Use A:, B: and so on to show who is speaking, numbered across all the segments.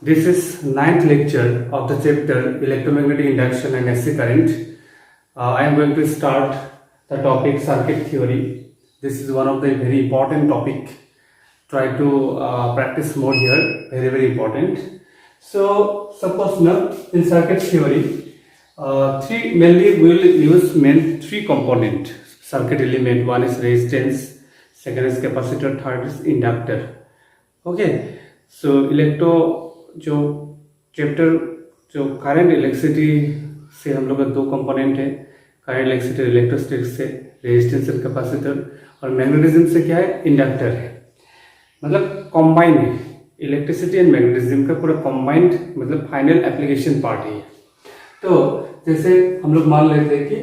A: This is ninth lecture of the chapter Electromagnetic Induction and AC Current. I am going to start the topic circuit theory. This is one of the very important topic. Try to practice more here. Very important. So suppose now in circuit theory, mainly we will use three component circuit element. One is resistance, second is capacitor, third is inductor. Okay. So जो chapter जो current electricity से हम लोग का दो component है, current electricity electrostatic से resistance and capacitor, और मैग्नेटिज्म से क्या है, इंडक्टर है। मतलब कॉम्बाइन है, इलेक्ट्रिसिटी एंड मैग्नेटिज्म का पूरा कॉम्बाइंड मतलब फाइनल एप्लीकेशन पार्ट है। तो जैसे हम लोग मान लेते हैं कि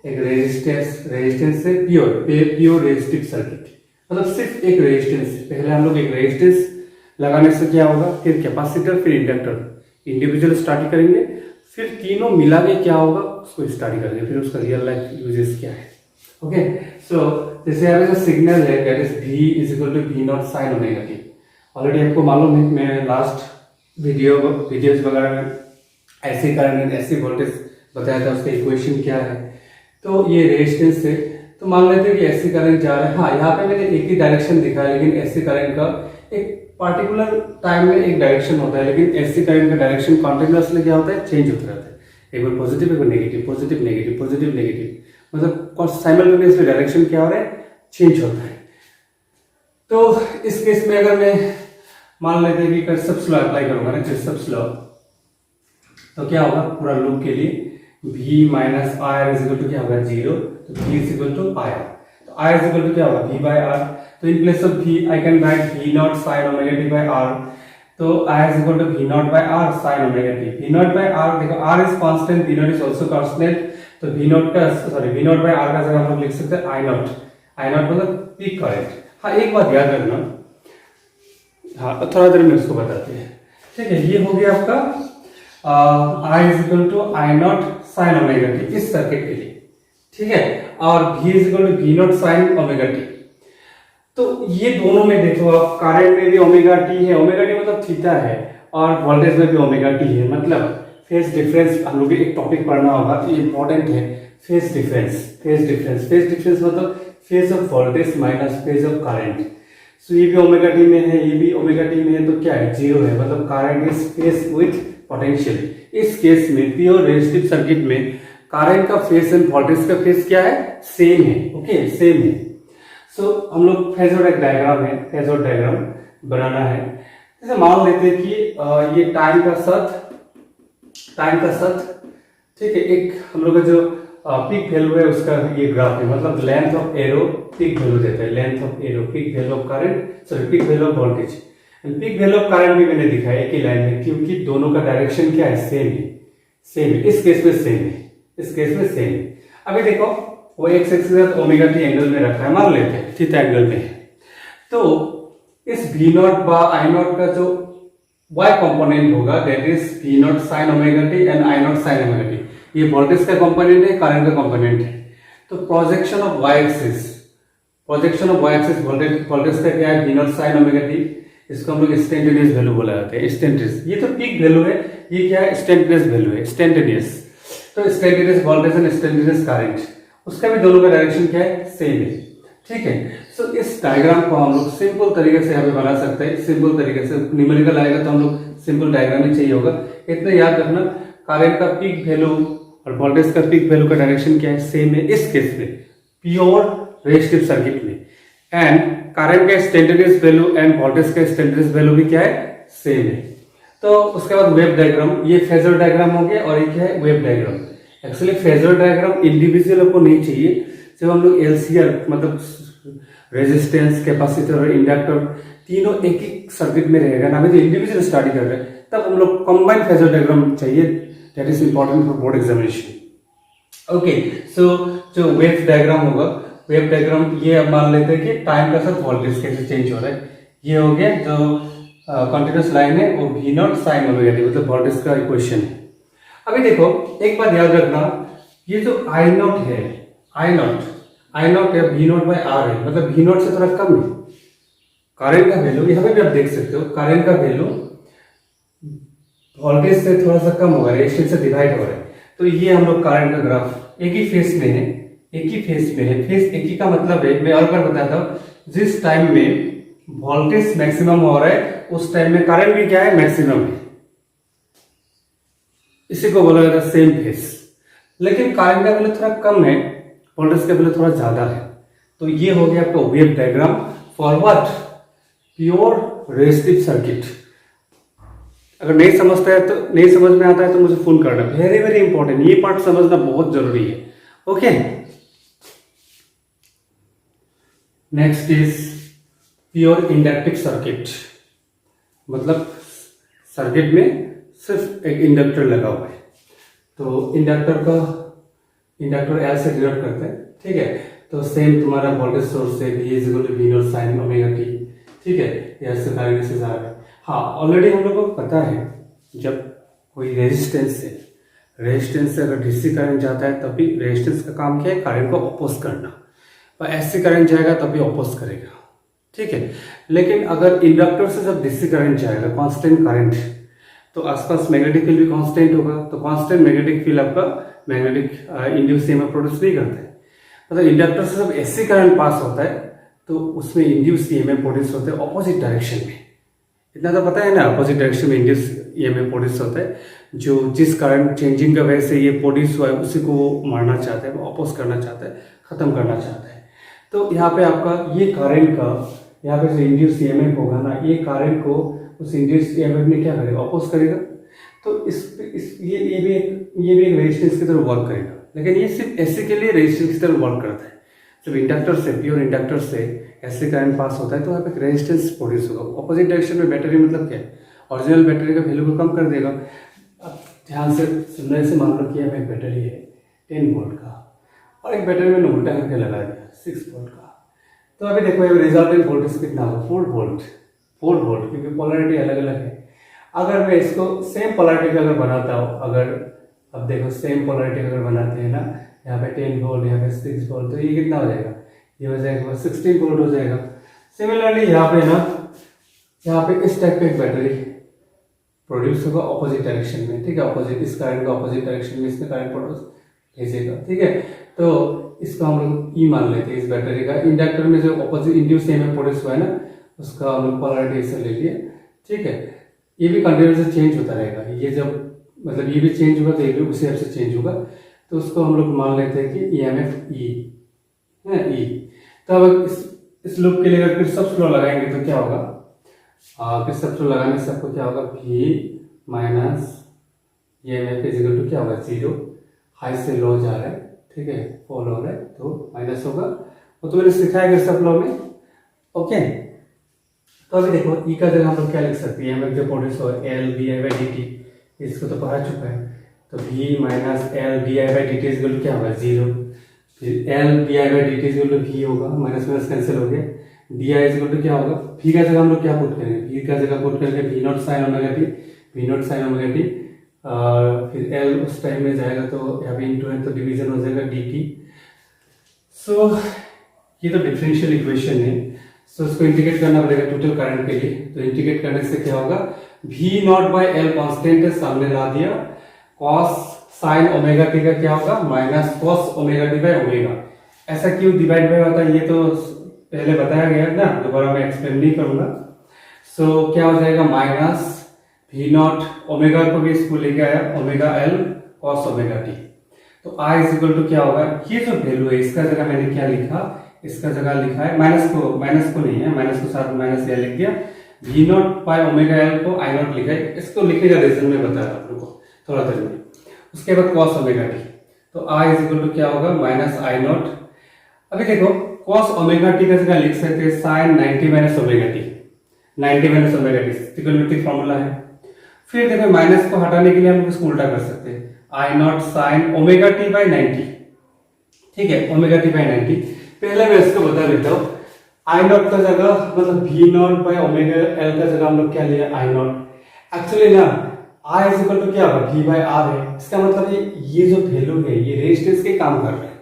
A: एक रेजिस्टेंस से प्योर रेजिस्टिव सर्किट, मतलब सिर्फ एक रेजिस्टेंस। पहले हम लोग एक रेजिस्टेंस लगाने से क्या होगा, फिर कैपेसिटर, फिर इंडक्टर इंडिविजुअल स्टडी करेंगे, फिर तीनों मिला के क्या होगा उसको स्टडी करेंगे, फिर उसका रियल लाइफ यूजेस क्या है। ओके, सो जैसे यहाँ पे जो सिग्नल है that is V is equal to V naught sine omega t. Already आपको मालूम है, मैं लास्ट वीडियोज वगैरह में ऐसे करंट ऐसे वोल्टेज बताया था, उसका इक्वेशन क्या है। तो ये रेजिस्टेंस से तो मान लेते हैं कि ऐसे करंट जा रहा है। हाँ, यहाँ पे मैंने एक ही डायरेक्शन दिखाया, लेकिन ऐसे करंट का एक पार्टिकुलर टाइम में एक डायरेक्शन होता है, लेकिन एसी करंट का डायरेक्शन कॉन्टिन्यूअसली क्या होता है, चेंज होता रहता है। एक बार पॉजिटिव, एक बार negative, positive negative, positive negative, मतलब साइमल्टेनियसली डायरेक्शन क्या हो रहा है, चेंज होता है। तो इस केस में अगर मैं मान लेते हैं कि किरचॉफ्स लॉ अप्लाई करूंगा ना, किरचॉफ्स लॉ, तो क्या होगा पूरा लूप के लिए V minus R is equal to क्या होगा, 0। तो V is equal to I R, तो I इज इक्वल टू क्या होगा, V बाय आर। तो in place of V I can write V naught sine omega t by R. तो I is equal to V naught by R sine omega t. V naught by R, देखो R is constant, V naught is also constant, तो V naught by are का जगह हम लोग लिख सकते हैं I नॉट। I नॉट मतलब पीक करंट। हाँ, एक बात याद रखना, हाँ थोड़ा देर में उसको बताते हैं, ठीक है। ये हो गया आपका I is equal to I naught sine omega t इस सर्किट के लिए, ठीक है। और V is equal to V naught sine omega t. तो ये दोनों में देखो आप, करंट में भी ओमेगा टी है, ओमेगा टी मतलब थीटा है, और वोल्टेज में भी ओमेगा टी है। मतलब फेज डिफरेंस हम लोग एक टॉपिक पढ़ना होगा, ये इंपॉर्टेंट है। फेज डिफरेंस मतलब phase of voltage minus phase of current. So ये भी ओमेगा टी में है, ये भी ओमेगा टी में है, तो क्या है, 0 है, मतलब current is phase with potential. इस केस में प्योर रेजिस्टिव सर्किट में करंट का फेज एंड वोल्टेज का फेज क्या है, सेम है। ओके, सेम है। सो हम लोग फेजर एक डायग्राम है, फेजर डायग्राम बनाना है। जैसे मान लेते हैं कि ये टाइम का सथ, ठीक है। एक हम लोग का जो पीक वैल्यू है उसका ये ग्राफ है, मतलब length of arrow peak value देता है, length of arrow peak value of current, sorry peak value of voltage and peak value of current भी मैंने दिखाया एक ही लाइन में, क्योंकि दोनों का डायरेक्शन क्या है, सेम है। इस केस में सेम है। अभी देखो वो एक्स एक्सिस के साथ ओमेगा टी एंगल में रखा है, मान लेते हैं थीटा एंगल में है। तो इस V नॉट बा I नॉट का जो y कंपोनेंट होगा that is V naught sine omega T and I naught sine omega T. ये वोल्टेज का कंपोनेंट है, करंट का कंपोनेंट है। तो projection of y axis voltage का क्या है, V naught sine omega T. इसको हम लोग इंस्टेंटेनियस वैल्यू बोला जाता है, इंस्टेंटेनियस। ये तो पीक वैल्यू है, ये क्या है, इंस्टेंटेनियस वैल्यू है, इंस्टेंटेनियस। तो instantaneous voltage and instantaneous current, उसका भी दोनों का डायरेक्शन क्या है, सेम है, ठीक है। सो इस डायग्राम को हम लोग सिंपल तरीके से यहाँ पे बना सकते हैं, सिंपल तरीके से। न्यूमेरिकल आएगा तो हम लोग सिंपल डायग्राम ही चाहिए होगा। इतना याद रखना, करंट का पीक वैल्यू और वोल्टेज का पीक वैल्यू का डायरेक्शन क्या है, सेम है इस केस में, प्योर रेजिस्टिव सर्किट में। एंड करंट का इंस्टेंटेनियस वैल्यू एंड वोल्टेज का इंस्टेंटेनियस वैल्यू भी क्या है, सेम है। तो उसके बाद वेव डायग्राम, ये फेजर डायग्राम हो गया, और ये क्या है, wave diagram. Actually phasor diagram individual आपको नहीं चाहिए। जब हम लोग एलसीआर मतलब रेजिस्टेंस, कैपेसिटर और इंडक्टर तीनों एक एक सर्किट में रहेगा ना, हमें जो इंडिविजुअल स्टडी कर रहे हैं, तब हम लोग कंबाइंड फेजर डायग्राम चाहिए, that is important for board examination. Okay, so जो वेव डायग्राम होगा, वेव डायग्राम ये अब मान लेते हैं कि टाइम का साथ वोल्टेज कैसे चेंज हो रहा है। ये हो गया जो कंटिन्यूअस लाइन है, वो V naught sine omega t मतलब वोल्टेज का इक्वेशन है। अभी देखो एक बात याद रखना, ये जो I नॉट है, I नॉट या V नॉट बाय आर है, मतलब V नॉट से थोड़ा कम है। करंट का वैल्यू यहाँ पे भी आप देख सकते हो, करंट का वैल्यू वोल्टेज से थोड़ा सा कम होगा, रेजिस्टेंस से डिवाइड हो रहा है। तो ये हम लोग करंट का ग्राफ एक ही फेस में है, एक ही फेस में है। फेस एक ही का मतलब है, मैं और बार बताता हूँ, जिस टाइम में वोल्टेज मैक्सिमम हो रहा है उस टाइम में करंट भी क्या है, मैक्सिमम है। इसी को बोला जाता है सेम फेस। लेकिन करंट का वैल्यू थोड़ा कम है, वोल्टेज का वैल्यू थोड़ा ज्यादा है। तो ये हो गया आपका wave diagram for what, pure resistive circuit. अगर नहीं समझता है तो, नहीं समझ में आता है तो मुझे फोन करना, वेरी वेरी इंपॉर्टेंट, ये पार्ट समझना बहुत जरूरी है। Okay, next is pure inductive circuit. मतलब सर्किट में सिर्फ एक इंडक्टर लगा हुआ है, तो इंडक्टर एल से डिनोट करते हैं, ठीक है। तो सेम तुम्हारा वोल्टेज सोर्स है, V is equal to V naught sine omega t, ठीक है। ऐसे करंट से जा रहा है। हाँ, ऑलरेडी हम लोगों को पता है, जब कोई रेजिस्टेंस से अगर डीसी करंट जाता है तब भी रेजिस्टेंस का काम क्या है, करंट को अपोज करना, और ऐसे करंट जाएगा तब भी अपोज करेगा, ठीक है। लेकिन अगर इंडक्टर से जब डीसी करंट जाएगा, कांस्टेंट करंट, तो आसपास मैग्नेटिक फील्ड भी कांस्टेंट होगा। तो कांस्टेंट मैग्नेटिक फील्ड आपका मैग्नेटिक इंड्यूस ईएमएफ प्रोड्यूस नहीं करता है। मतलब इंडक्टर से जब एसी करंट पास होता है तो उसमें इंड्यूस ईएमएफ प्रोड्यूस होते हैं ऑपोजिट डायरेक्शन में। इतना तो पता है ना, अपोजिट डायरेक्शन में इंड्यूस ईएमएफ प्रोड्यूस होता है। जो जिस करंट चेंजिंग का वजह से ये प्रोड्यूस हुआ है उसी को वो मारना चाहता है, वो अपोज करना चाहता है, खत्म करना चाहता है। तो यहाँ पे आपका ये करंट का, यहाँ पे जो इंड्यूस ईएमएफ होगा ना, ये करंट को उस इंड्यूस ईएमएफ में क्या करेगा, अपोज करेगा। तो ये भी एक रेजिस्टेंस की तरह वर्क करेगा। लेकिन ये सिर्फ एसी के लिए रेजिस्टेंस की तरह वर्क करता है। जब इंडक्टर से, प्योर इंडक्टर से ऐसे करंट पास होता है तो यहाँ पे रेजिस्टेंस प्रोड्यूस होगा ऑपोजिट डायरेक्शन में। बैटरी मतलब क्या है, ओरिजिनल बैटरी का वैल्यू को कम कर देगा। अब ध्यान से सुनने से, मान लो कि एक बैटरी है 10 वोल्ट का और एक बैटरी में उल्टा करके लगा दिया 6 वोल्ट का। तो अभी देखो ये रिजल्टेंट वोल्टेज कितना होगा, 4 वोल्ट, क्योंकि पोलैरिटी अलग अलग है। अगर मैं इसको सेम पोलैरिटी का अगर बनाता हूँ, अगर अब देखो सेम पोलैरिटी अगर बनाते हैं ना, यहाँ पे 10 वोल्ट, यहाँ पे 6 वोल्ट, तो ये कितना हो जाएगा, ये हो जाएगा 16 वोल्ट हो जाएगा। सिमिलरली यहाँ पे ना, यहाँ पे इस टाइप का एक बैटरी प्रोड्यूस होगा ऑपोजिट डायरेक्शन में, ठीक है। ऑपोजिट, इस करंट का ऑपोजिट डायरेक्शन में इसमें करंट प्रोड्यूस भेजेगा, ठीक है। तो इसको हम लोग ई मान लेते हैं, इस बैटरी का। इंडक्टर में जो ऑपोजिट इंड्यूस ईएमएफ प्रोड्यूस हुआ है ना, उसका हम लोग पोलैरिटी ऐसे ले लिए, ठीक है। ये भी कंटिन्यूसली चेंज होता रहेगा। ये जब मतलब ये भी चेंज होगा तो ये भी उसी हिसाब से चेंज होगा। तो उसको हम लोग मान लेते हैं कि ईएमएफ ई है, ई। तो अब इस लूप के लिए अगर किरचॉफ लॉ लगाएंगे तो क्या होगा, किरचॉफ लॉ लगाने से आपको क्या होगा, V minus EMF is equal to क्या होगा, 0। हाई से लो जा रहा है, ठीक है, फॉल हो रहा है तो माइनस होगा। वो तो मैंने सिखाया किरचॉफ लॉ में, ओके। तो अभी देखो ई का जगह हम लोग क्या लिख सकते हैं, ईएमएफ जो प्रोड्यूस हो L D I by D T, इसको तो पढ़ा चुका है। तो V minus L D I by D T is equal to क्या होगा, 0। फिर L D I by D T is equal to V होगा, माइनस माइनस कैंसिल हो गया, D I is equal to क्या होगा, V का जगह हम लोग क्या पुट करेंगे, V का जगह पुट करके V naught sine omega t, V naught sine omega T. फिर L उस टाइम में जाएगा तो यहाँ पे इंटू है तो डिवीजन हो जाएगा डी टी। सो ये तो डिफरेंशियल इक्वेशन है। सो इसको इंटीग्रेट करना पड़ेगा टोटल करंट के लिए। तो इंटीग्रेट करने से क्या होगा, V not by L constant है, सामने ला दिया, कॉस साइन ओमेगा टी का क्या होगा, minus cos omega T by omega. ऐसा क्यों डिवाइड बाय होता है ये तो पहले बताया गया ना, दोबारा मैं एक्सप्लेन नहीं करूंगा। सो क्या हो जाएगा, माइनस V नॉट, ओमेगा को भी इसको लेके आया, omega L cos omega t. तो I इज इक्वल टू क्या होगा, ये जो वैल्यू है इसका जगह मैंने क्या लिखा, इसका जगह लिखा है माइनस को नहीं है, माइनस को साथ माइनस लिख दिया, V naught by omega L को I नॉट लिखा है। इसको लिखने का रीजन मैं बता रहा हूँ आपको थोड़ा देर में। उसके बाद कॉस ओमेगा टी, तो I इज इक्वल टू क्या होगा, माइनस I नॉट। अभी देखो कॉस ओमेगा टी का जगह लिख सकते हैं sine 90 minus omega t, 90 minus omega t trigonometric formula है। फिर देखो माइनस को हटाने के लिए हम इसको उल्टा कर सकते हैं, I naught sine omega T by 90, ठीक है, ओमेगा टी बाई 90। पहले मैं इसको बता देता हूँ, I नॉट का जगह मतलब V not by omega L का जगह हम लोग क्या लिया, I नॉट। एक्चुअली ना I इज इक्वल टू क्या होगा, V बाई आर है। इसका मतलब ये जो वैल्यू है ये रेजिस्टेंस के काम कर रहा है।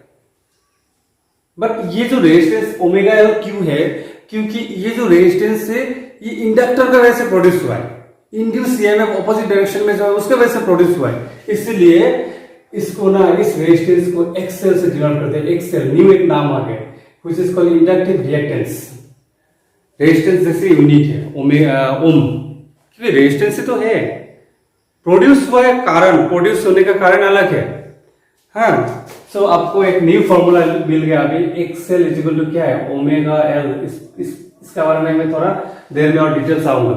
A: बट ये जो रेजिस्टेंस ओमेगा एल क्यों है, क्योंकि ये जो रेजिस्टेंस है ये इंडक्टर का वजह से प्रोड्यूस हुआ है। इंड्यूस ईएमएफ ऑपोजिट डायरेक्शन में जो है उसके वजह से प्रोड्यूस हुआ है, इसलिए इसको ना इस रेजिस्टेंस को एक्सएल से डिनोट करते हैं। एक्सएल न्यू एक नाम आ गया which is called inductive reactance. Resistance जैसे यूनिट है ओम, क्योंकि रेजिस्टेंस तो है, प्रोड्यूस हुआ है कारण, प्रोड्यूस होने का कारण अलग है। हाँ, सो आपको एक न्यू फॉर्मूला मिल गया अभी, एक्सएल इज इक्वल टू क्या है, ओमेगा एल। इसका बारे में मैं थोड़ा देर में और डिटेल्स आऊंगा,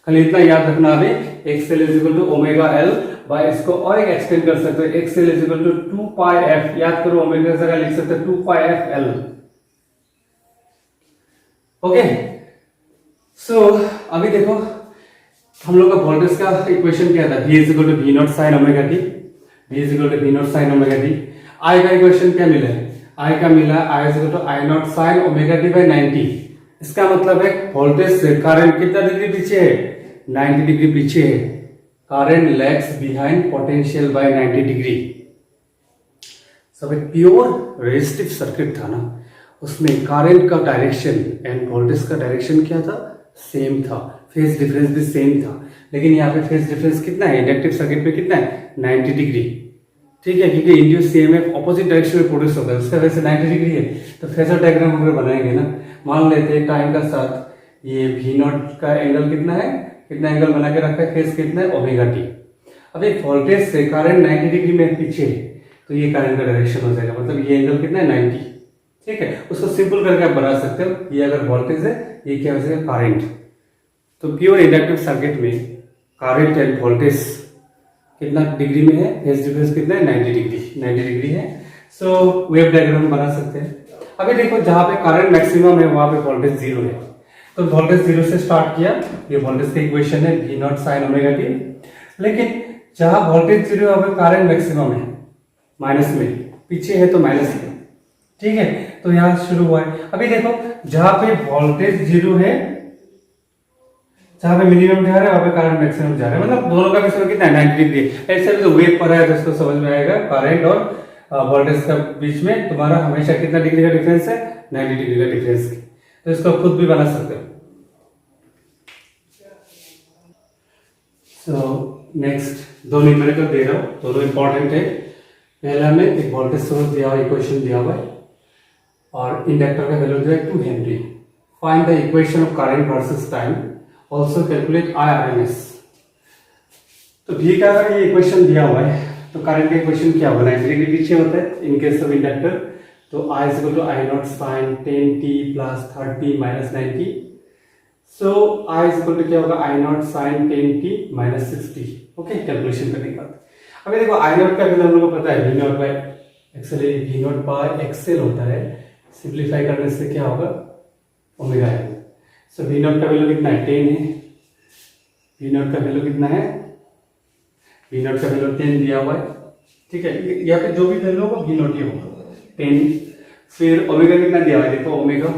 A: खाली इतना याद रखना अभी, XL is equal to omega L by, इसको और एक एक्सटेंड कर सकते हो, XL is equal to 2 pi F, याद करो ओमेगा की जगह लिख सकते हो 2 pi F L. Okay, so अभी देखो हम लोग का वोल्टेज का इक्वेशन क्या था, V is equal to V naught sine omega t, V is equal to V naught sine omega t. I का इक्वेशन क्या मिला है, I का मिला I is equal to I naught sine omega t by 90। इसका मतलब है voltage से करंट कितना डिग्री पीछे है, 90 डिग्री पीछे है। Current lags behind potential by 90 degree. सब एक प्योर रेजिस्टिव सर्किट था ना, उसमें करंट का डायरेक्शन एंड वोल्टेज का डायरेक्शन क्या था, सेम था, फेज डिफरेंस भी सेम था। लेकिन यहाँ पे फेज डिफरेंस कितना है, इंडक्टिव सर्किट में कितना है, 90 डिग्री। ठीक है, क्योंकि इंड्यूस ईएमएफ ऑपोजिट डायरेक्शन में प्रोड्यूस होता है, उसका वजह से 90 डिग्री है। तो फेजर डायग्राम हम लोग बनाएंगे ना, मान लेते हैं टाइम का साथ ये वी नॉट का एंगल कितना है, कितना एंगल बना के रखा है, फेज कितना है, ओमेगा टी। अब एक वोल्टेज से करंट 90 डिग्री में पीछे है, तो ये करंट का डायरेक्शन हो जाएगा, मतलब ये एंगल कितना है, 90। ठीक है, उसको सिंपल करके आप बना सकते हो, ये अगर वोल्टेज है, ये क्या हो जाएगा, करंट। तो प्योर इंडक्टिव सर्किट में करंट एंड वोल्टेज कितना डिग्री में है, फेज डिफरेंस कितना है, 90 डिग्री, 90 डिग्री है। सो वेव डायग्राम बना सकते हैं। अभी देखो जहां पे करंट मैक्सिमम है वहां पे वोल्टेज 0 है, तो वोल्टेज 0 से स्टार्ट किया, ये वोल्टेज का इक्वेशन है V naught sine omega t. लेकिन जहां वोल्टेज 0 है वहां पे करंट मैक्सिमम है, माइनस में, पीछे है तो माइनस में। ठीक है, तो यहां शुरू हुआ है। अभी देखो जहां पे वोल्टेज 0 है, जहां पे मिनिमम जा रहा है वहां पे करंट मैक्सिमम जा रहा है, मतलब दोनों का मैक्सिमम कितना है, 90 डिग्री। ऐसे तो वेव पर है, दोस्तों समझ में आएगा, करंट और वोल्टेज का बीच में तुम्हारा हमेशा कितना डिग्री का डिफरेंस है, 90 डिग्री का डिफरेंस। तो इसको खुद भी बना सकते हो। सो नेक्स्ट दो न्यूमेरिकल दे रहा हूं, दोनों इंपॉर्टेंट है। पहला में एक वोल्टेज सोर्स दिया हुआ, इक्वेशन दिया हुआ है, और इंडक्टर का वैल्यू जो है 2 Henry. Find the equation of current versus time, also calculate IRMS। तो ठीक है, अगर ये इक्वेशन दिया हुआ है तो करंट का इक्वेशन क्या होगा, 90 डिग्री पीछे होता है इन केस ऑफ इंडक्टर, तो I is equal to I naught sine 10t plus 30 minus 90। So I is equal to क्या होगा, I naught sine 10t minus 60। Okay, calculation करने के बाद अभी देखो आई नॉट का वैल्यू हम लोग को पता है, V naught by XL, V naught by XL होता है, सिंप्लीफाई करने से क्या होगा, ओमेगा है। सो वी नॉट का वैल्यू कितना है, 10 है। वी नॉट का वैल्यू कितना है, वी नॉट का वैल्यू 10 दिया हुआ है। ठीक है, यहाँ पे जो भी वैल्यू होगा वी नॉट ही होगा 10। फिर ओमेगा कितना दिया हुआ है, देखो ओमेगा,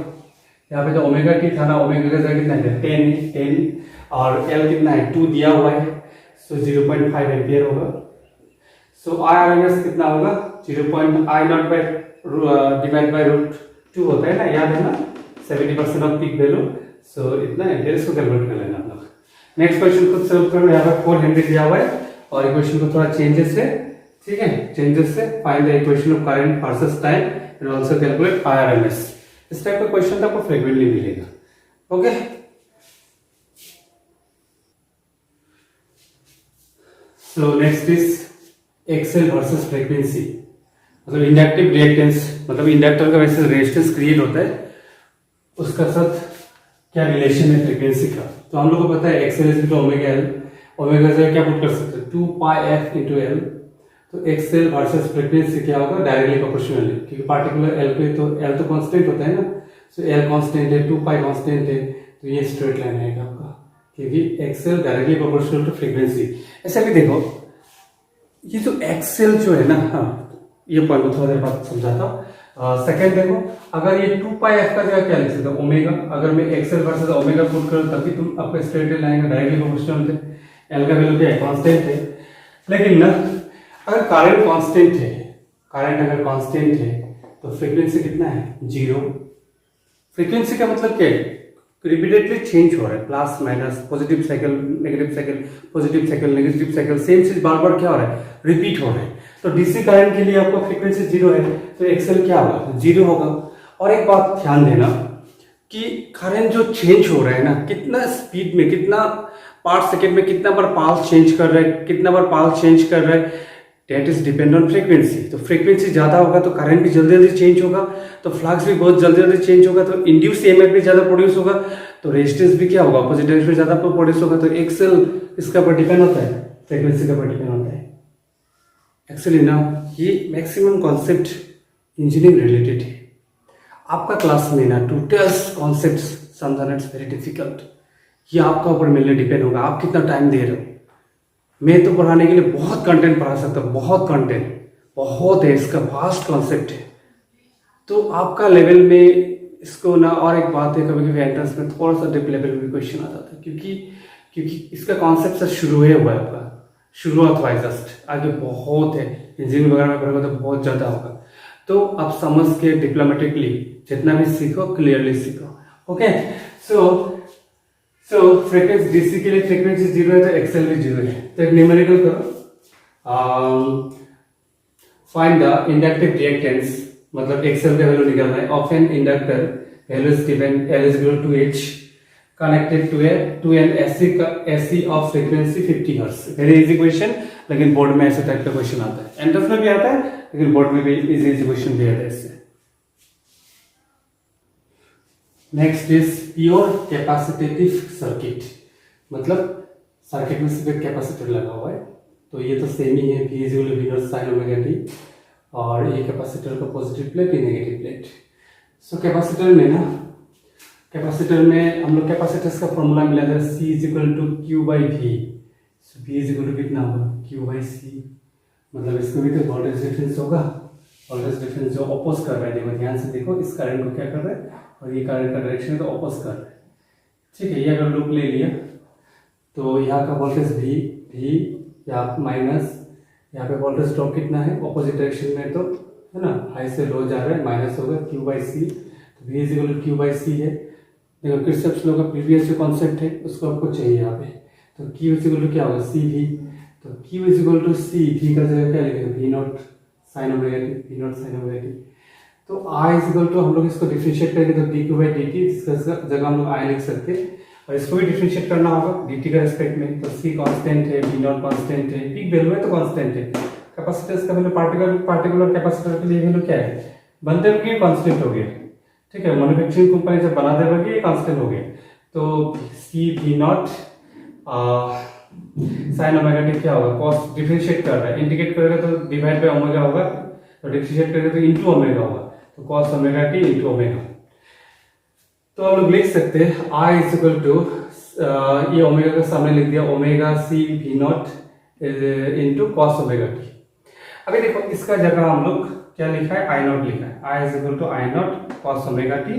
A: यहाँ पे जो ओमेगा टी था ना, ओमेगा का जगह कितना है, 10 है, 10, और एल कितना है, 2 दिया हुआ है, सो 0.5 एम्पियर होगा। सो IRMS कितना होगा, 0. I naught by divide by root 2 होता है ना, याद है ना, 70% ऑफ पीक वैल्यू। सो इतना एम्पियर, इसको कैलकुलेट कर लेना आप लोग। नेक्स्ट क्वेश्चन खुद सॉल्व करो, यहाँ पर 4 हेनरी दिया हुआ है, और इक्वेशन को थोड़ा चेंजेस से, ठीक है, चेंजेस से find the equation of current versus time and also calculate IRMS। इस टाइप का क्वेश्चन आपको फ्रीक्वेंटली मिलेगा। Okay, so next is XL versus frequency. मतलब इंडक्टिव रिएक्टेंस, मतलब इंडक्टर का वैसे रेजिस्टेंस क्रिएट होता है, उसका साथ क्या रिलेशन है फ्रीक्वेंसी का। तो हम लोग को पता है XL is equal to omega L, omega से क्या पुट कर सकते हैं, 2 पाई एफ इंटू एल। तो एक्सएल वर्सेस फ्रीक्वेंसी क्या होगा, डायरेक्टली प्रोपोर्शनल है, क्योंकि पार्टिकुलर एल पे तो एल तो कांस्टेंट होता है ना, सो एल कांस्टेंट है, 2 पाई कांस्टेंट है, तो ये स्ट्रेट लाइन आएगा आपका, क्योंकि XL directly proportional to frequency. ऐसा भी देखो, ये जो एक्सएल जो है ना, हाँ ये पॉइंट को थोड़ा देर बाद समझाता हूँ। सेकंड देखो, अगर ये 2 पाई एफ का जगह क्या लिख सकते हो, ओमेगा। अगर मैं एक्सएल वर्सेस ओमेगा पुट करूं तभी तुम आपका स्ट्रेट लाइन आएगा, डायरेक्टली प्रोपोर्शनल थे। एल का वैल्यू क्या है, कांस्टेंट है। लेकिन ना अगर करंट कांस्टेंट है, करंट अगर कांस्टेंट है तो फ्रीक्वेंसी कितना है, 0। फ्रीक्वेंसी का मतलब क्या है, रिपीटेडली चेंज हो रहा है, plus minus, positive cycle, negative cycle, positive cycle, negative cycle, same चीज बार बार क्या हो रहा है, रिपीट हो रहा है। तो डीसी करंट के लिए आपको फ्रीक्वेंसी 0 है, तो एक्सएल क्या होगा, 0 होगा। और एक बात ध्यान देना कि करंट जो चेंज हो रहा है ना, कितना स्पीड में, कितना पार्ट सेकेंड में, कितना बार पाल्स चेंज कर रहा है, कितना बार पाल्स चेंज कर रहा है, that is depend on frequency. तो फ्रीक्वेंसी ज्यादा होगा तो करंट भी जल्दी जल्दी चेंज होगा, तो फ्लक्स भी बहुत जल्दी जल्दी चेंज होगा, तो इंड्यूस ईएमएफ भी ज्यादा प्रोड्यूस होगा, तो रेजिस्टेंस भी क्या होगा, अपोजिट डायरेक्शन में ज्यादा प्रोड्यूस होगा। तो एक्सेल इसका पर डिपेंड होता है, फ्रीक्वेंसी का पर डिपेंड होता है। एक्चुअली ना ये मैक्सिमम कॉन्सेप्ट इंजीनियरिंग रिलेटेड है। आपका क्लास में ना डिटेल्स कॉन्सेप्ट समझाना इट्स वेरी डिफिकल्ट। ये आपका ऊपर मिलने डिपेंड होगा, आप कितना टाइम दे रहे हो। मैं तो पढ़ाने के लिए बहुत कंटेंट पढ़ा सकता हूँ, बहुत कंटेंट, बहुत है, इसका वास्ट कॉन्सेप्ट है। तो आपका लेवल में इसको ना, और एक बात है कभी कभी एंट्रेंस में थोड़ा सा डिप लेवल में क्वेश्चन आ जाता है, क्योंकि इसका कॉन्सेप्ट से शुरू है हुआ है, आपका शुरुआत हुआ है जस्ट, आगे बहुत है, इंजीनियरिंग वगैरह में पढ़ोगे तो बहुत ज्यादा होगा। तो आप समझ के डिप्लोमेटिकली जितना भी सीखो क्लियरली सीखो। ओके, सो फ्रीक्वेंसी डीसी के लिए फ्रीक्वेंसी 0 है तो एक्सएल भी 0 है। तो एक न्यूमेरिकल करो, फाइंड द इंडक्टिव रिएक्टेंस, मतलब एक्सएल का वैल्यू निकालना है, of an inductor value is given L is equal to H connected to an AC of frequency 50 hertz. Very easy question, लेकिन बोर्ड में ऐसे टाइप का क्वेश्चन आता है, एंट्रेंस में भी आता है, लेकिन बोर्ड में भी इजी क्वेश्चन दिया है इससे। नेक्स्ट इज प्योर कैपेसिटेटिव सर्किट, मतलब सर्किट में सिर्फ एक कैपेसिटर लगा हुआ है, तो ये तो सेम ही है, V is equal to V sin omega t, और ये कैपेसिटर का पॉजिटिव प्लेट, ये नेगेटिव प्लेट। सो कैपेसिटर में ना, कैपेसिटर में हम लोग कैपेसिटर्स का फॉर्मूला मिला था C is equal to Q by V। So V is equal to कितना होगा, Q बाई C, मतलब इसको भी तो वोल्टेज डिफरेंस होगा, वोल्टेज डिफरेंस जो अपोज कर रहा है, देखो ध्यान से देखो, इस करंट को क्या कर रहा है, और ये करंट का डायरेक्शन है तो अपोज कर रहा है। ठीक है, ये अगर लूप ले लिया तो यहाँ का वोल्टेज V या माइनस, यहाँ पे वोल्टेज ड्रॉप कितना है, अपोजिट डायरेक्शन में, तो है ना, हाई से लो जा रहा है, माइनस होगा Q बाई C, तो V is equal to Q by C है। देखो किरचॉफ लॉ का प्रीवियस जो कॉन्सेप्ट है उसको आपको चाहिए यहाँ पे, तो Q इज इक्वल टू क्या होगा, CV, तो Q is equal to C, V का जगह क्या लिखेंगे, V naught sine omega t, V naught sine omega t। तो I इज इक्वल टू, हम लोग इसको डिफरेंशिएट करेंगे तो dq बाई dt, इसका जगह हम लोग I लिख सकते हैं, और इसको भी डिफरेंशिएट करना होगा dt का रिस्पेक्ट में, तो C कांस्टेंट है, V नॉट कांस्टेंट है, पीक वैल्यू है तो कांस्टेंट है। कैपेसिटेंस का वैल्यू पार्टिकुलर कैपेसिटर के लिए वैल्यू क्या है, बनते हुए कांस्टेंट हो गया। ठीक है, मैन्युफैक्चरिंग कंपनी जब बना देगा कि ये कांस्टेंट हो गया, तो C V naught sine omega t क्या होगा, कॉस डिफरेंशिएट कर रहा है, इंडिकेट करेगा तो डिवाइड बाय ओमेगा होगा, तो डिफरेंशिएट करेगा तो इनटू ओमेगा होगा, तो cos omega t into omega. तो हम लोग लिख सकते हैं I इज इक्वल टू, ये ओमेगा का सामने लिख दिया, omega C V not into cos omega t। अभी देखो इसका जगह हम लोग क्या लिखा है, I नॉट लिखा है, I is equal to I naught cos omega t,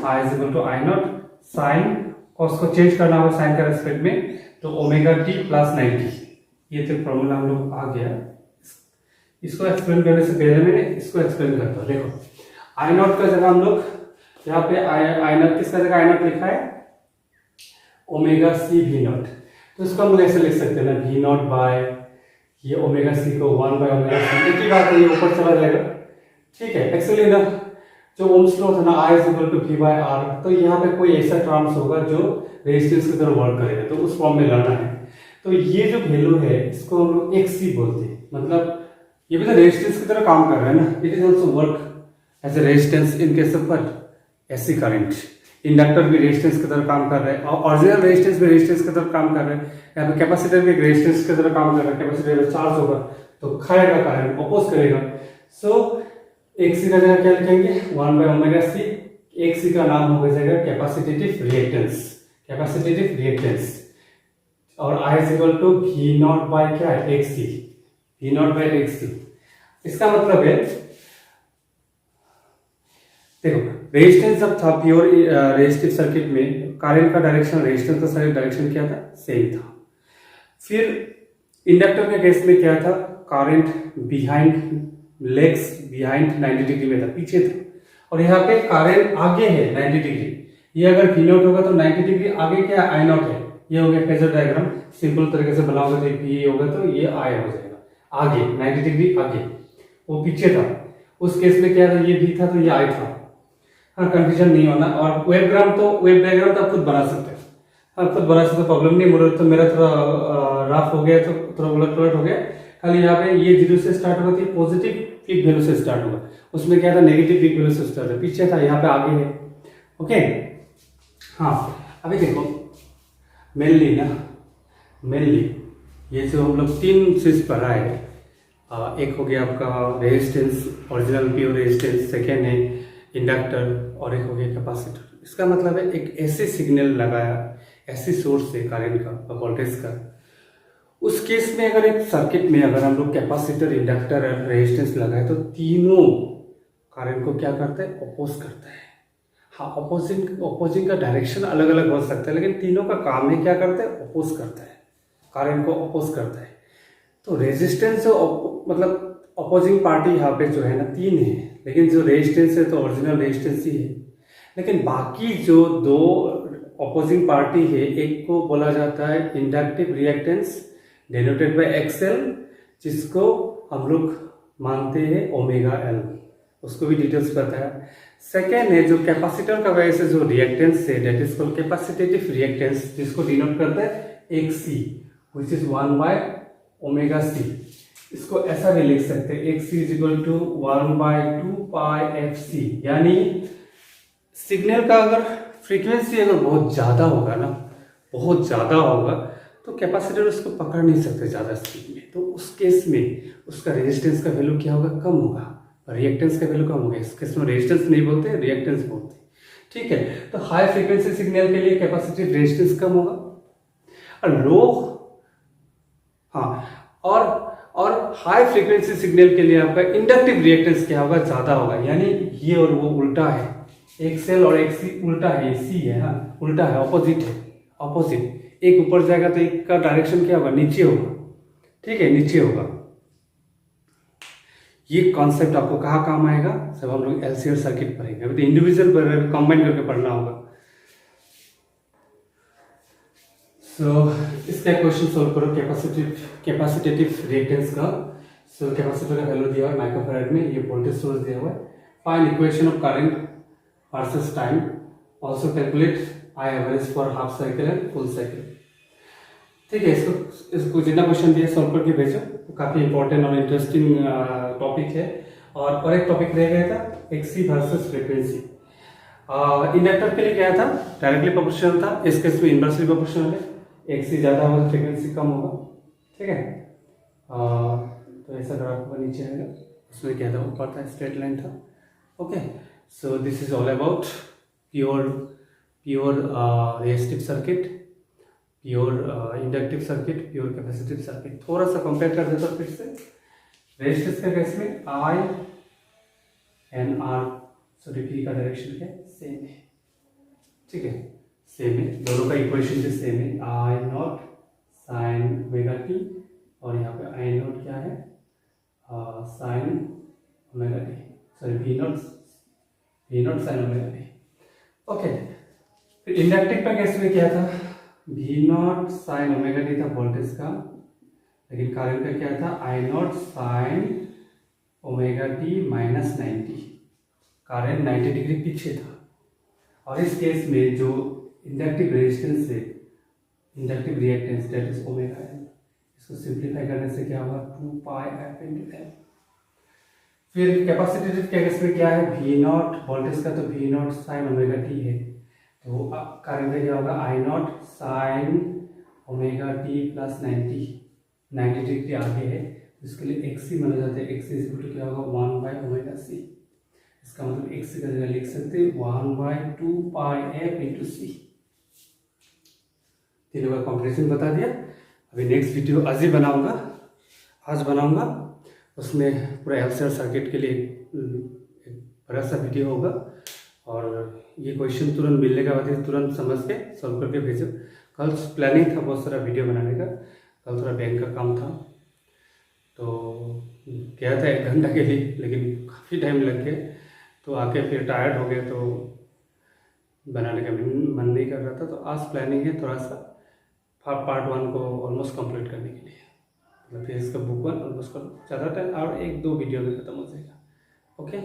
A: I is equal to I naught sine, cos को चेंज करना होगा साइन का रेस्पेक्ट में, तो ओमेगा t प्लस 90। ये तो फॉर्मूला हम लोग आ गया। इसको एक्सप्लेन करने से पहले मैंने इसको एक्सप्लेन करता हूँ। देखो I नॉट का जगह हम लोग यहाँ पे I नॉट, किसका जगह I नॉट लिखा है, ओमेगा C V नॉट, तो इसको हम लोग ऐसे लिख सकते हैं ना, V नॉट बाय ये ओमेगा C को 1 बाय ओमेगा C, एक ही बात है, ये ऊपर चला जाएगा। ठीक है, एक्चुअली ना जो ओम्स लॉ था ना, I is equal to V by R, तो यहाँ पे कोई ऐसा टर्म्स होगा जो रेजिस्टेंस की तरह वर्क करेगा, तो उस फॉर्म में लाना है। तो ये जो वैल्यू है इसको हम लोग XC बोलते हैं, मतलब ये भी तो रेजिस्टेंस की तरह काम कर रहा है ना, it is also work as a resistance in case of what, AC current. Inductor भी रेजिस्टेंस की तरह काम कर रहा है, और ओरिजिनल रेजिस्टेंस भी रेजिस्टेंस की तरह काम कर रहा है, यहाँ पे कैपेसिटर भी रेजिस्टेंस की तरह काम कर रहा है, कैपेसिटर में चार्ज होगा तो खाएगा करंट, अपोज करेगा। सो XC का जगह क्या लिखेंगे, 1 बाय ओमेगा C, XC का नाम हो जाएगा कैपेसिटेटिव रिएक्टेंस, कैपेसिटेटिव रिएक्टेंस, और I is equal to V naught by क्या है, XC, V naught by XC। इसका मतलब है, देखो रेजिस्टेंस जब था प्योर रेजिस्टिव सर्किट में, करंट का डायरेक्शन रेजिस्टेंस का सारे डायरेक्शन क्या था, सेम था। फिर इंडक्टर के केस में क्या था, current behind legs behind 90 degree में था, पीछे था, और यहाँ पे करंट आगे है 90 डिग्री, ये अगर V नॉट होगा तो 90 डिग्री आगे क्या I नॉट है, ये हो गया फेजर डायग्राम। सिंपल तरीके से बनाओगे तो ये होगा तो ये I हो जाएगा आगे 90 डिग्री आगे, वो पीछे था। उस केस में क्या था, ये V था तो ये I था। हाँ, कंफ्यूजन नहीं होना। और वेब डायग्राम तो आप खुद बना सकते हैं, हाँ खुद बना सकते, प्रॉब्लम नहीं। मेरा थोड़ा रफ हो गया तो थोड़ा उलट पलट हो गया। खाली यहाँ पे ये 0 से स्टार्ट होगा तो पॉजिटिव पीक वैल्यू से स्टार्ट होगा, उसमें क्या था नेगेटिव पीक वैल्यू से स्टार्ट है, पीछे था यहाँ पे आगे है। ओके हाँ, अभी देखो मेनली ये जो हम लोग 3 चीज पढ़ा है, एक हो गया आपका resistance, original pure resistance, second है इंडक्टर, और एक हो गया कैपेसिटर। इसका मतलब है एक ऐसे सिग्नल लगाया, ऐसी सोर्स है करंट का वोल्टेज का, उस केस में अगर एक सर्किट में अगर हम लोग कैपेसिटर, इंडक्टर और रेजिस्टेंस लगाए तो तीनों करंट को क्या करता है, अपोज करता है। हाँ, अपोजिंग का डायरेक्शन अलग अलग हो सकता है, लेकिन तीनों का काम है क्या करता है, अपोज करता है, करंट को अपोज करता है। तो रेजिस्टेंस मतलब अपोजिंग पार्टी यहाँ पे जो है ना 3 है, लेकिन जो रेजिस्टेंस है तो ओरिजिनल रेजिस्टेंस ही है। लेकिन बाकी जो 2 अपोजिंग पार्टी है, एक को बोला जाता है inductive reactance denoted by XL, जिसको हम लोग मानते हैं ओमेगा एल, उसको भी डिटेल्स पता है। सेकेंड है जो कैपेसिटर का वजह से जो रिएक्टेंस है, that is called capacitative reactance, जिसको डिनोट करता है X C, which is 1 by omega C. इसको ऐसा भी लिख सकते हैं, X C is equal to 1 by 2 pi F C. यानी सिग्नल का अगर फ्रीक्वेंसी अगर बहुत ज्यादा होगा ना, बहुत ज्यादा होगा, तो कैपेसिटर उसको पकड़ नहीं सकते ज्यादा स्पीड में, तो उस केस में उसका रेजिस्टेंस का वैल्यू क्या होगा, कम होगा, रिएक्टेंस का वैल्यू कम होगा। इस केस में रेजिस्टेंस नहीं बोलते, रिएक्टेंस बोलते हैं। ठीक है, तो हाई फ्रीक्वेंसी सिग्नल के लिए कैपेसिटिव रेजिस्टेंस कम होगा, और लो हाँ और हाई फ्रीक्वेंसी सिग्नल के लिए आपका इंडक्टिव रिएक्टेंस क्या होगा, ज्यादा होगा। यानी ये और वो उल्टा है, एक सेल और एक सी उल्टा है, सी है, हाँ उल्टा है, ऑपोजिट है, ऑपोजिट। एक ऊपर जाएगा तो एक का डायरेक्शन क्या होगा, नीचे होगा। ठीक है, नीचे होगा। ये कॉन्सेप्ट आपको कहाँ काम आएगा, सब हम लोग एलसीआर सर्किट पढ़ेंगे। अभी तो इंडिविजुअल कंबाइन करके पढ़ना होगा। इसका क्वेश्चन सॉल्व करो, कैपेसिटेटिव रिएक्टेंस का। कैपेसिटर का वैल्यू दिया हुआ है माइक्रोफैराड में, ये वोल्टेज सोर्स दिया हुआ है। Find equation of current versus time, also calculate I average for half cycle and full cycle. ठीक है, इसको जितना क्वेश्चन दिया सॉल्व करके भेजो, तो काफी इंपॉर्टेंट और इंटरेस्टिंग टॉपिक है। और एक टॉपिक रह गया था एक्सी वर्सेस फ्रीक्वेंसी। इंडक्टर के लिए क्या था, डायरेक्टली प्रोपोर्शनल था, इस केस में इनवर्सली प्रोपोर्शनल है, एक्सी ज्यादा होगा फ्रीक्वेंसी कम होगा। ठीक है, तो ऐसा ग्राफ होगा, नीचे आएगा, उसमें क्या था, ऊपर था, स्ट्रेट लाइन था। Okay, so this is all about pure resistive circuit, pure inductive circuit, pure capacitive circuit. थोड़ा सा कंपेयर कर देता फिर से। रेजिस्टेंस के केस में आई एंड आर, सॉरी पी का डायरेक्शन क्या सेम है। ठीक है, सेम है, दोनों का इक्वेशन भी सेम है, I naught sine omega t, और यहाँ पे आई नॉट क्या है, sine omega t, sorry V naught sine omega t. Okay, फिर इंडक्टिव का केस में क्या था, V naught sine omega t था वोल्टेज का, लेकिन करंट का क्या था, I naught sine omega t minus 90, current 90 degree पीछे था। और इस केस में जो इंडक्टिव रेजिस्टेंस है, inductive reactance that is omega L, इसको सिंपलीफाई करने से क्या होगा, 2 पाई एफ इनटू एल। फिर कैपेसिटेटिव के केस में क्या है, वी नॉट वोल्टेज का, तो V naught sine omega t है, तो करंट का क्या होगा, I naught sine omega t plus 90 degree आगे है, इसके लिए एक्सी माना जाता है, एक्सी इज इक्वल टू क्या होगा, 1 बाय ओमेगा सी। इसका मतलब एक्सी का जगह लिख सकते हैं 1 बाय 2 पाई एफ इंटू सी। तीनों का कॉम्बिनेशन बता दिया। अभी नेक्स्ट वीडियो आज बनाऊंगा, उसमें पूरा एलसीआर सर्किट के लिए एक बड़ा सा वीडियो होगा, और ये क्वेश्चन तुरंत मिलने के बाद तुरंत समझ के सॉल्व करके भेजो। कल प्लानिंग था बहुत सारा वीडियो बनाने का, कल थोड़ा बैंक का काम था, तो गया था 1 घंटा के लिए, लेकिन काफ़ी टाइम लग गया, तो आके फिर टायर्ड हो गए, तो बनाने का मन नहीं कर रहा था, तो आज प्लानिंग है थोड़ा सा पार्ट 1 को ऑलमोस्ट कंप्लीट करने के लिए। मतलब फिजिक्स का बुक 1 ऑलमोस्ट ज़्यादा टाइम और 1-2 वीडियो में ख़त्म हो जाएगा। ओके।